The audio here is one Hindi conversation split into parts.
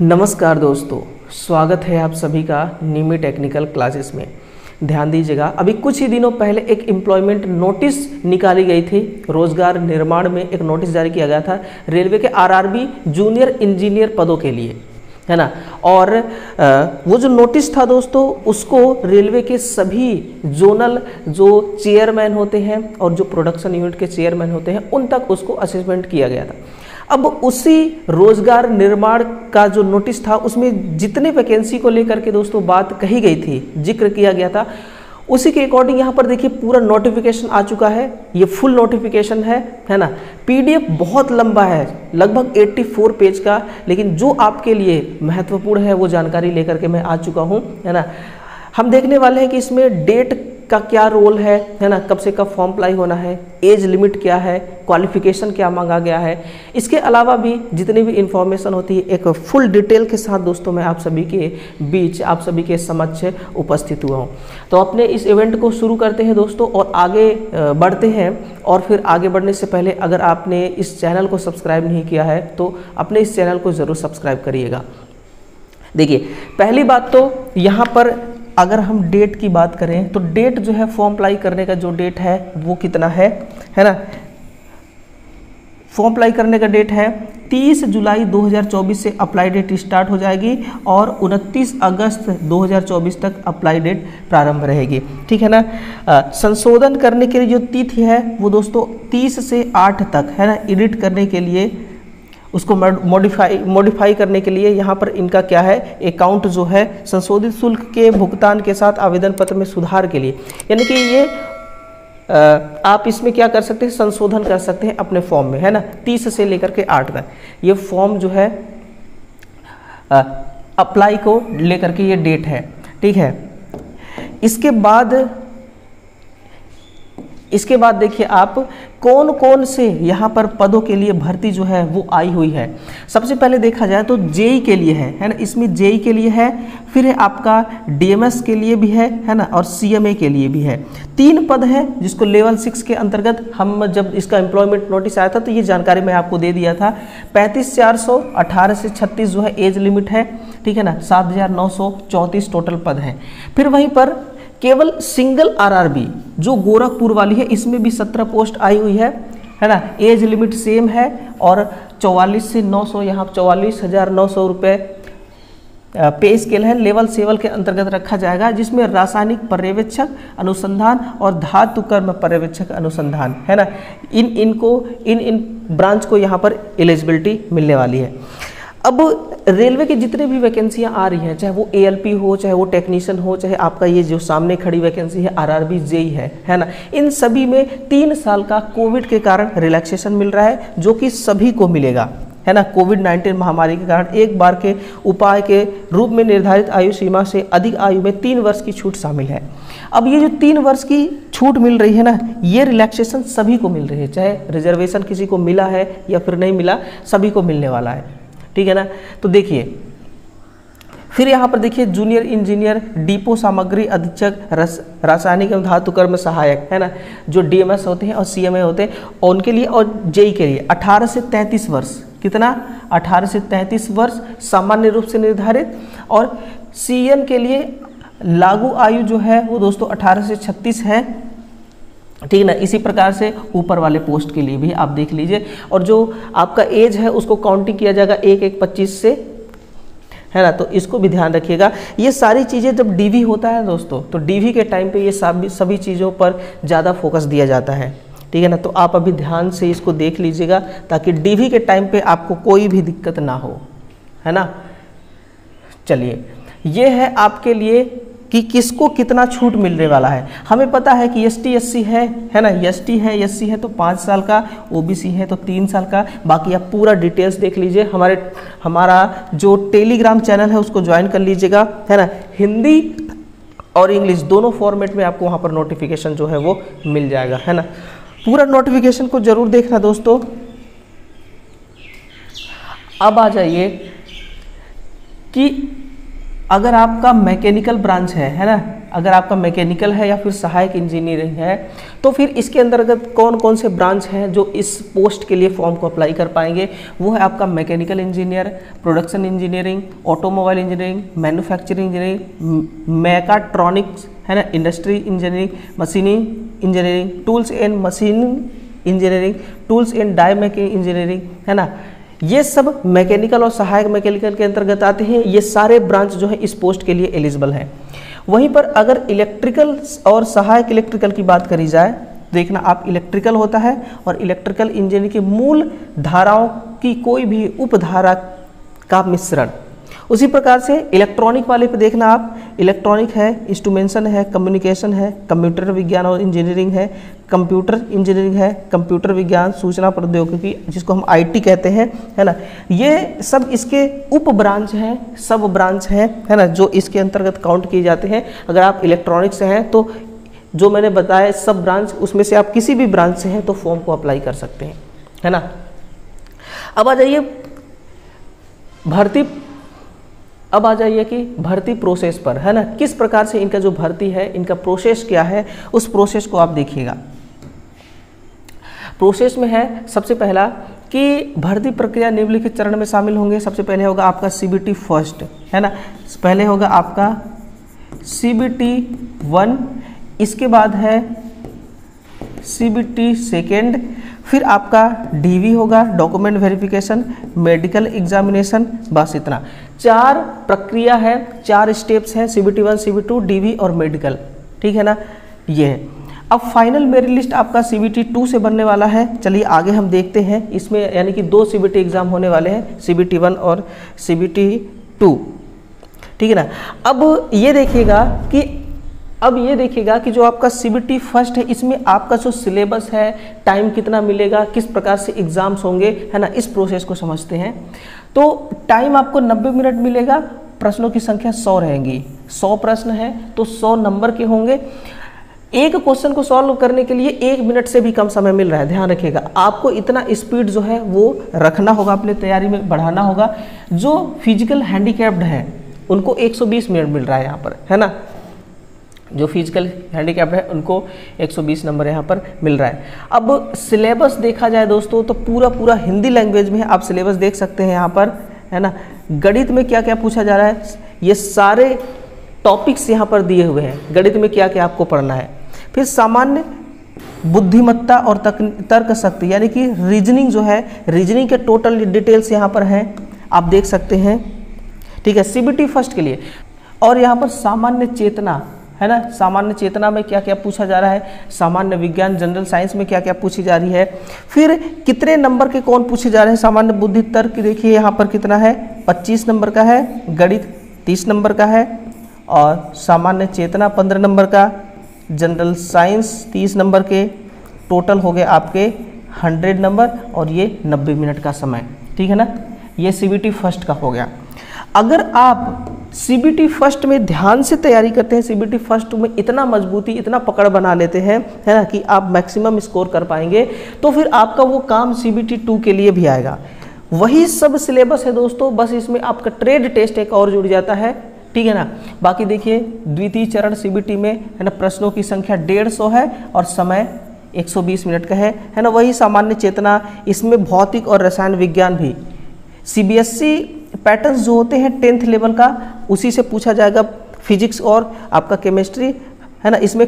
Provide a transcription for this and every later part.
नमस्कार दोस्तों, स्वागत है आप सभी का नीमी टेक्निकल क्लासेस में। ध्यान दीजिएगा, अभी कुछ ही दिनों पहले एक एम्प्लॉयमेंट नोटिस निकाली गई थी। रोजगार निर्माण में एक नोटिस जारी किया गया था रेलवे के आरआरबी जूनियर इंजीनियर पदों के लिए, है ना। और वो जो नोटिस था दोस्तों, उसको रेलवे के सभी जोनल जो चेयरमैन होते हैं और जो प्रोडक्शन यूनिट के चेयरमैन होते हैं उन तक उसको असेसमेंट किया गया था। अब उसी रोजगार निर्माण का जो नोटिस था उसमें जितने वैकेंसी को लेकर के दोस्तों बात कही गई थी, जिक्र किया गया था, उसी के अकॉर्डिंग यहाँ पर देखिए पूरा नोटिफिकेशन आ चुका है। ये फुल नोटिफिकेशन है ना। पीडीएफ बहुत लंबा है, लगभग 84 पेज का, लेकिन जो आपके लिए महत्वपूर्ण है वो जानकारी लेकर के मैं आ चुका हूँ, है ना। हम देखने वाले हैं कि इसमें डेट का क्या रोल है ना, कब से कब फॉर्म अप्लाई होना है, एज लिमिट क्या है, क्वालिफिकेशन क्या मांगा गया है। इसके अलावा भी जितनी भी इंफॉर्मेशन होती है एक फुल डिटेल के साथ दोस्तों मैं आप सभी के बीच, आप सभी के समक्ष उपस्थित हुआ हूँ। तो अपने इस इवेंट को शुरू करते हैं दोस्तों और आगे बढ़ते हैं। और फिर आगे बढ़ने से पहले अगर आपने इस चैनल को सब्सक्राइब नहीं किया है तो अपने इस चैनल को ज़रूर सब्सक्राइब करिएगा। देखिए, पहली बात तो यहाँ पर अगर हम डेट की बात करें तो डेट जो है फॉर्म अप्लाई करने का जो डेट है वो कितना है ना। फॉर्म अप्लाई करने का डेट है 30 जुलाई 2024 से अप्लाई डेट स्टार्ट हो जाएगी और 29 अगस्त 2024 तक अप्लाई डेट प्रारंभ रहेगी, ठीक है ना। संशोधन करने के लिए जो तिथि है वो दोस्तों 30 से 8 तक है ना। एडिट करने के लिए, उसको मॉडिफाई करने के लिए यहाँ पर इनका क्या है, अकाउंट जो है संशोधित शुल्क के भुगतान के साथ आवेदन पत्र में सुधार के लिए, यानी कि ये आप इसमें क्या कर सकते हैं, संशोधन कर सकते हैं अपने फॉर्म में, है ना। 30 से लेकर के 8 तक ये फॉर्म जो है अप्लाई को लेकर के ये डेट है, ठीक है। इसके बाद देखिए आप कौन कौन से यहाँ पर पदों के लिए भर्ती जो है वो आई हुई है। सबसे पहले देखा जाए तो जेई के लिए है ना, इसमें जेई के लिए है, फिर है आपका डीएमएस के लिए भी है ना, और सीएमए के लिए भी है। 3 पद है जिसको लेवल 6 के अंतर्गत हम जब इसका एम्प्लॉयमेंट नोटिस आया था तो ये जानकारी मैं आपको दे दिया था। 35,400 18 से 36 जो है एज लिमिट है, ठीक है ना। 7,934 टोटल पद हैं। फिर वहीं पर केवल सिंगल आरआरबी जो गोरखपुर वाली है इसमें भी 17 पोस्ट आई हुई है ना। एज लिमिट सेम है और 44 से 900 यहाँ 44,900 रुपये पे स्केल है, लेवल 7 के अंतर्गत रखा जाएगा, जिसमें रासायनिक पर्यवेक्षक अनुसंधान और धातु कर्म पर्यवेक्षक अनुसंधान, है ना। इन ब्रांच को यहाँ पर एलिजिबिलिटी मिलने वाली है। अब रेलवे की जितने भी वैकेंसियां आ रही हैं, चाहे वो एएलपी हो, चाहे वो टेक्नीशियन हो, चाहे आपका ये जो सामने खड़ी वैकेंसी है आरआरबी जेई है ना, इन सभी में 3 साल का कोविड के कारण रिलैक्सेशन मिल रहा है, जो कि सभी को मिलेगा, है ना। कोविड-19 महामारी के कारण एक बार के उपाय के रूप में निर्धारित आयु सीमा से अधिक आयु में 3 वर्ष की छूट शामिल है। अब ये जो 3 वर्ष की छूट मिल रही है ना, ये रिलैक्सेशन सभी को मिल रही है, चाहे रिजर्वेशन किसी को मिला है या फिर नहीं मिला, सभी को मिलने वाला है, ठीक है ना। तो देखिए, फिर यहाँ पर देखिए जूनियर इंजीनियर, डिपो सामग्री अधीक्षक, रासायनिक एवं धातु कर्म सहायक, है ना, जो डीएमएस होते हैं और सीएमए होते हैं, और उनके लिए और जेई के लिए 18 से 33 वर्ष, कितना 18 से 33 वर्ष सामान्य रूप से निर्धारित, और सीएन के लिए लागू आयु जो है वो दोस्तों 18 से 36 है, ठीक है ना। इसी प्रकार से ऊपर वाले पोस्ट के लिए भी आप देख लीजिए, और जो आपका एज है उसको काउंटिंग किया जाएगा 1/1/25 से, है ना। तो इसको भी ध्यान रखिएगा। ये सारी चीज़ें जब डीवी होता है दोस्तों, तो डीवी के टाइम पे ये सभी चीज़ों पर ज़्यादा फोकस दिया जाता है, ठीक है ना। तो आप अभी ध्यान से इसको देख लीजिएगा ताकि डीवी के टाइम पे आपको कोई भी दिक्कत ना हो, है ना। चलिए, ये है आपके लिए कि किसको कितना छूट मिलने वाला है। हमें पता है कि एसटी एससी है ना, एसटी है एससी है तो 5 साल का, ओबीसी है तो 3 साल का। बाकी आप पूरा डिटेल्स देख लीजिए, हमारा जो टेलीग्राम चैनल है उसको ज्वाइन कर लीजिएगा, है ना। हिंदी और इंग्लिश दोनों फॉर्मेट में आपको वहाँ पर नोटिफिकेशन जो है वो मिल जाएगा, है ना। पूरा नोटिफिकेशन को जरूर देखना दोस्तों। अब आ जाइए कि अगर आपका मैकेनिकल ब्रांच है ना, अगर आपका मैकेनिकल है या फिर सहायक इंजीनियरिंग है तो फिर इसके अंतर्गत कौन कौन से ब्रांच हैं जो इस पोस्ट के लिए फॉर्म को अप्लाई कर पाएंगे। वो है आपका mechanical engineer, production engineering, automobile engineering, manufacturing engineering, mechatronics है ना, industry engineering, machining engineering, tools and machine engineering, tools and die making engineering है ना। ये सब मैकेनिकल और सहायक मैकेनिकल के अंतर्गत आते हैं। ये सारे ब्रांच जो है इस पोस्ट के लिए एलिजिबल हैं। वहीं पर अगर इलेक्ट्रिकल और सहायक इलेक्ट्रिकल की बात करी जाए, देखना आप इलेक्ट्रिकल होता है और इलेक्ट्रिकल इंजीनियरिंग की मूल धाराओं की कोई भी उपधारा का मिश्रण। उसी प्रकार से इलेक्ट्रॉनिक वाले पे देखना आप, इलेक्ट्रॉनिक है, इंस्ट्रूमेंटेशन है, कम्युनिकेशन है, कंप्यूटर विज्ञान और इंजीनियरिंग है, कंप्यूटर इंजीनियरिंग है, कंप्यूटर विज्ञान, सूचना प्रौद्योगिकी जिसको हम आईटी कहते हैं है ना। ये सब इसके उप ब्रांच हैं, सब ब्रांच हैं है ना, जो इसके अंतर्गत काउंट किए जाते हैं। अगर आप इलेक्ट्रॉनिक से हैं तो जो मैंने बताया सब ब्रांच, उसमें से आप किसी भी ब्रांच से हैं तो फॉर्म को अप्लाई कर सकते हैं है ना। अब आ जाइए कि भर्ती प्रोसेस पर है ना, किस प्रकार से इनका जो भर्ती है, इनका प्रोसेस क्या है, उस प्रोसेस को आप देखिएगा। प्रोसेस में है सबसे पहला कि भर्ती प्रक्रिया निम्नलिखित चरण में शामिल होंगे। सबसे पहले होगा आपका CBT फर्स्ट है ना, पहले होगा आपका CBT 1, इसके बाद है CBT सेकेंड, फिर आपका DV होगा, डॉक्यूमेंट वेरिफिकेशन, मेडिकल एग्जामिनेशन, बस इतना। 4 प्रक्रिया है, 4 स्टेप्स हैं, CBT 1, CBT 2, DV और मेडिकल, ठीक है ना। ये है अब फाइनल मेरिट लिस्ट आपका CBT 2 से बनने वाला है। चलिए आगे हम देखते हैं, इसमें यानी कि 2 CBT एग्जाम होने वाले हैं, CBT 1 और CBT 2, ठीक है ना। अब ये देखिएगा कि जो आपका CBT फर्स्ट है, इसमें आपका जो सिलेबस है, टाइम कितना मिलेगा, किस प्रकार से एग्जाम्स होंगे है ना, इस प्रोसेस को समझते हैं। तो टाइम आपको 90 मिनट मिलेगा, प्रश्नों की संख्या 100 रहेंगी, 100 प्रश्न है तो 100 नंबर के होंगे। एक क्वेश्चन को सॉल्व करने के लिए 1 मिनट से भी कम समय मिल रहा है, ध्यान रखिएगा। आपको इतना स्पीड जो है वो रखना होगा, अपने तैयारी में बढ़ाना होगा। जो फिजिकल हैंडीकैप्ड है उनको 120 मिनट मिल रहा है यहाँ पर है ना, जो फिजिकल हैंडीकैप है उनको 120 नंबर यहाँ पर मिल रहा है। अब सिलेबस देखा जाए दोस्तों तो पूरा हिंदी लैंग्वेज में है, आप सिलेबस देख सकते हैं यहाँ पर है ना। गणित में क्या क्या पूछा जा रहा है, ये सारे टॉपिक्स यहाँ पर दिए हुए हैं, गणित में क्या क्या आपको पढ़ना है। फिर सामान्य बुद्धिमत्ता और तर्क शक्ति यानी कि रीजनिंग जो है, रीजनिंग के टोटल डिटेल्स यहाँ पर हैं, आप देख सकते हैं, ठीक है, CBT फर्स्ट के लिए। और यहाँ पर सामान्य चेतना है ना, सामान्य चेतना में क्या क्या पूछा जा रहा है, सामान्य विज्ञान जनरल साइंस में क्या क्या पूछी जा रही है, फिर कितने नंबर के कौन पूछे जा रहे हैं। सामान्य बुद्धि तर्क देखिए यहाँ पर कितना है, 25 नंबर का है, गणित 30 नंबर का है, और सामान्य चेतना 15 नंबर का, जनरल साइंस 30 नंबर के, टोटल हो गए आपके 100 नंबर और ये 90 मिनट का समय, ठीक है ना। ये CBT फर्स्ट का हो गया। अगर आप CBT फर्स्ट में ध्यान से तैयारी करते हैं, CBT फर्स्ट में इतना मजबूती, इतना पकड़ बना लेते हैं है ना कि आप मैक्सिमम स्कोर कर पाएंगे, तो फिर आपका वो काम CBT 2 के लिए भी आएगा। वही सब सिलेबस है दोस्तों, बस इसमें आपका ट्रेड टेस्ट एक और जुड़ जाता है, ठीक है ना। बाकी देखिए द्वितीय चरण CBT में है ना, प्रश्नों की संख्या 150 है और समय 120 मिनट का है ना। वही सामान्य चेतना, इसमें भौतिक और रसायन विज्ञान भी CBSE पैटर्न्स जो होते हैं 10th लेवल का, उसी से पूछा जाएगा। फिजिक्स और आपका केमिस्ट्री है ना, इसमें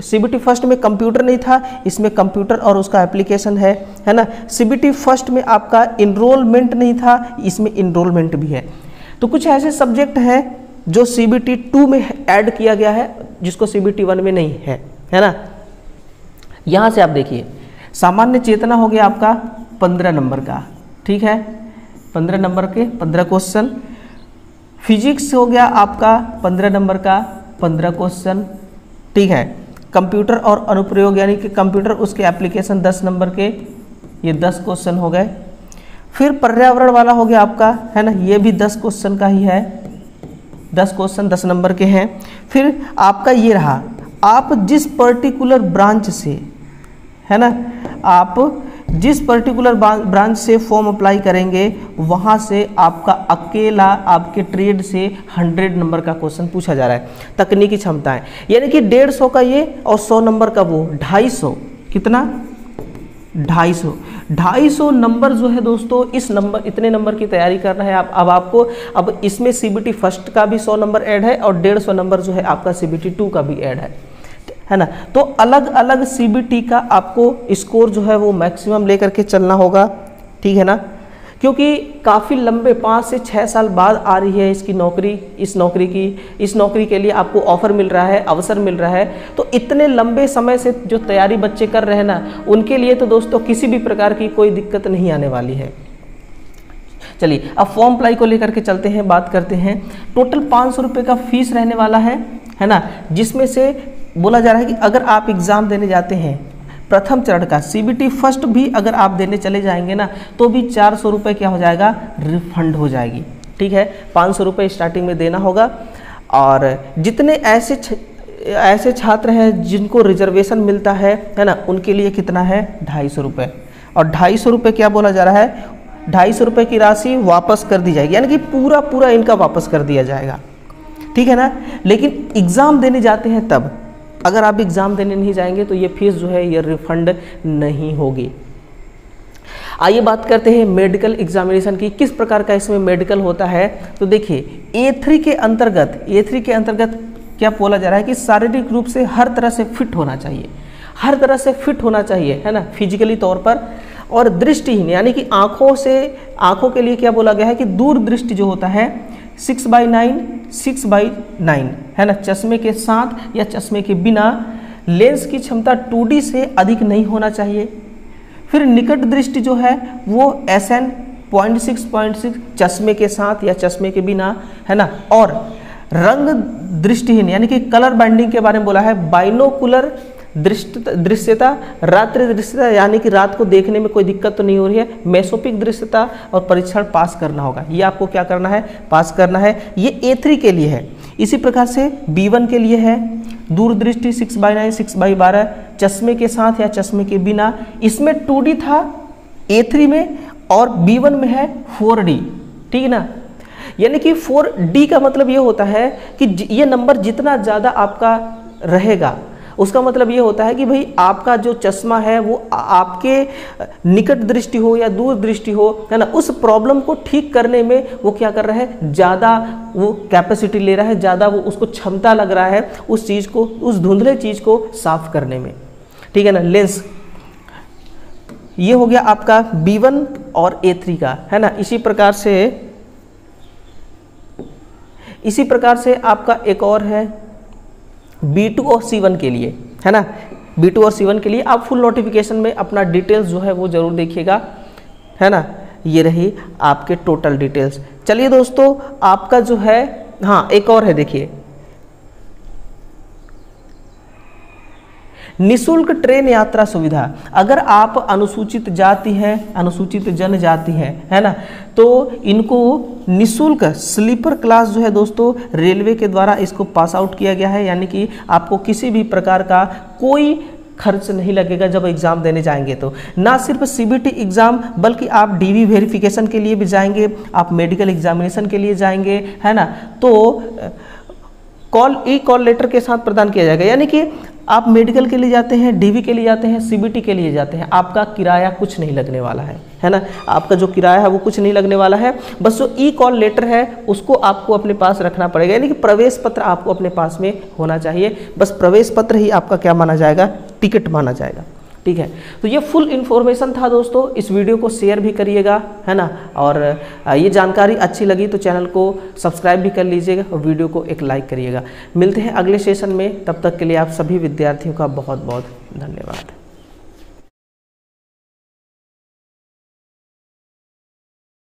CBT फर्स्ट में कंप्यूटर नहीं था, इसमें कंप्यूटर और उसका एप्लीकेशन है ना। CBT फर्स्ट में आपका इनरोलमेंट नहीं था, इसमें इनरोलमेंट भी है। तो कुछ ऐसे सब्जेक्ट हैं जो CBT 2 में ऐड किया गया है, जिसको CBT 1 में नहीं है ना। यहाँ से आप देखिए, सामान्य चेतना हो गया आपका 15 नंबर का, ठीक है, 15 नंबर के 15 क्वेश्चन। फिजिक्स हो गया आपका 15 नंबर का 15 क्वेश्चन, ठीक है। कंप्यूटर और अनुप्रयोग यानी कि कंप्यूटर उसके एप्लीकेशन 10 नंबर के, ये 10 क्वेश्चन हो गए। फिर पर्यावरण वाला हो गया आपका है ना, ये भी 10 क्वेश्चन का ही है, 10 क्वेश्चन 10 नंबर के हैं। फिर आपका ये रहा, आप जिस पर्टिकुलर ब्रांच से है ना, आप जिस पर्टिकुलर ब्रांच से फॉर्म अप्लाई करेंगे वहाँ से आपका अकेला आपके ट्रेड से 100 नंबर का क्वेश्चन पूछा जा रहा है। तकनीकी क्षमताएं यानी कि 150 का ये और 100 नंबर का वो 250। कितना? 250 नंबर जो है दोस्तों, इस नंबर इतने नंबर की तैयारी करना है। अब आपको अब इसमें CBT फर्स्ट का भी 100 नंबर ऐड है और 150 नंबर जो है आपका CBT 2 का भी ऐड है ना। तो अलग अलग CBT का आपको स्कोर जो है वो मैक्सिमम लेकर के चलना होगा, ठीक है ना, क्योंकि काफ़ी लंबे 5 से 6 साल बाद आ रही है इसकी नौकरी। इस नौकरी के लिए आपको ऑफर मिल रहा है, अवसर मिल रहा है। तो इतने लंबे समय से जो तैयारी बच्चे कर रहे हैं ना, उनके लिए तो दोस्तों किसी भी प्रकार की कोई दिक्कत नहीं आने वाली है। चलिए अब फॉर्म अप्लाई को लेकर के चलते हैं, बात करते हैं। टोटल 500 रुपये का फीस रहने वाला है ना, जिसमें से बोला जा रहा है कि अगर आप एग्ज़ाम देने जाते हैं प्रथम चरण का CBT फर्स्ट भी अगर आप देने चले जाएंगे ना, तो भी 400 रुपये क्या हो जाएगा, रिफंड हो जाएगी, ठीक है। 500 रुपये स्टार्टिंग में देना होगा। और जितने ऐसे छात्र हैं जिनको रिजर्वेशन मिलता है ना, उनके लिए कितना है, 250 रुपये। और 250 रुपये क्या बोला जा रहा है, 250 रुपये की राशि वापस कर दी जाएगी, यानी कि पूरा इनका वापस कर दिया जाएगा, ठीक है ना। लेकिन एग्ज़ाम देने जाते हैं तब, अगर आप एग्ज़ाम देने नहीं जाएंगे तो ये फीस जो है ये रिफंड नहीं होगी। आइए बात करते हैं मेडिकल एग्जामिनेशन की, किस प्रकार का इसमें मेडिकल होता है। तो देखिए A3 के अंतर्गत क्या बोला जा रहा है कि शारीरिक रूप से हर तरह से फिट होना चाहिए, है ना, फिजिकली तौर पर। और दृष्टिहीन यानी कि आँखों के लिए क्या बोला गया है कि दूरदृष्टि जो होता है 6/9 है ना, चश्मे के साथ या चश्मे के बिना। लेंस की क्षमता 2D से अधिक नहीं होना चाहिए। फिर निकट दृष्टि जो है वो SN 0.6 चश्मे के साथ या चश्मे के बिना, है ना। और रंग दृष्टिहीन यानी कि कलर बाइंडिंग के बारे में बोला है। बाइनोकुलर दृश्यता, रात्रि दृश्यता यानी कि रात को देखने में कोई दिक्कत तो नहीं हो रही है। मेसोपिक दृश्यता और परीक्षण पास करना होगा, ये आपको क्या करना है, पास करना है। ये A3 के लिए है। इसी प्रकार से B1 के लिए है दूरदृष्टि 6/9 6/12 चश्मे के साथ या चश्मे के बिना। इसमें 2D था A3 में और B1 में है 4D, ठीक है ना। यानी कि 4D का मतलब ये होता है कि ये नंबर जितना ज़्यादा आपका रहेगा उसका मतलब ये होता है कि भाई आपका जो चश्मा है वो आपके निकट दृष्टि हो या दूर दृष्टि हो, है ना, उस प्रॉब्लम को ठीक करने में वो क्या कर रहा है, ज़्यादा वो कैपेसिटी ले रहा है, ज़्यादा वो उसको क्षमता लग रहा है उस चीज़ को, उस धुंधले चीज़ को साफ करने में, ठीक है ना। लेंस ये हो गया आपका B1 और A3 का, है ना। इसी प्रकार से आपका एक और है B2 और C1 के लिए, है ना। B2 और C1 के लिए आप फुल नोटिफिकेशन में अपना डिटेल्स जो है वो ज़रूर देखिएगा, है ना। ये रही आपके टोटल डिटेल्स। चलिए दोस्तों आपका जो है, हाँ एक और है, देखिए निशुल्क ट्रेन यात्रा सुविधा। अगर आप अनुसूचित जाति हैं, अनुसूचित जनजाति हैं, है ना, तो इनको निशुल्क स्लीपर क्लास जो है दोस्तों रेलवे के द्वारा इसको पास आउट किया गया है। यानी कि आपको किसी भी प्रकार का कोई खर्च नहीं लगेगा जब एग्ज़ाम देने जाएंगे। तो ना सिर्फ CBT एग्ज़ाम बल्कि आप DV वेरिफिकेशन के लिए भी जाएंगे, आप मेडिकल एग्जामिनेशन के लिए जाएंगे, है ना, तो कॉल लेटर के साथ प्रदान किया जाएगा। यानी कि आप मेडिकल के लिए जाते हैं, DV के लिए जाते हैं, CBT के लिए जाते हैं, आपका किराया कुछ नहीं लगने वाला है ना। आपका जो किराया है वो कुछ नहीं लगने वाला है। बस जो कॉल लेटर है उसको आपको अपने पास रखना पड़ेगा। यानी कि प्रवेश पत्र आपको अपने पास में होना चाहिए। बस प्रवेश पत्र ही आपका क्या माना जाएगा, टिकट माना जाएगा, ठीक है। तो ये फुल इन्फॉर्मेशन था दोस्तों। इस वीडियो को शेयर भी करिएगा, है ना, और ये जानकारी अच्छी लगी तो चैनल को सब्सक्राइब भी कर लीजिएगा और वीडियो को एक लाइक करिएगा। मिलते हैं अगले सेशन में, तब तक के लिए आप सभी विद्यार्थियों का बहुत बहुत धन्यवाद।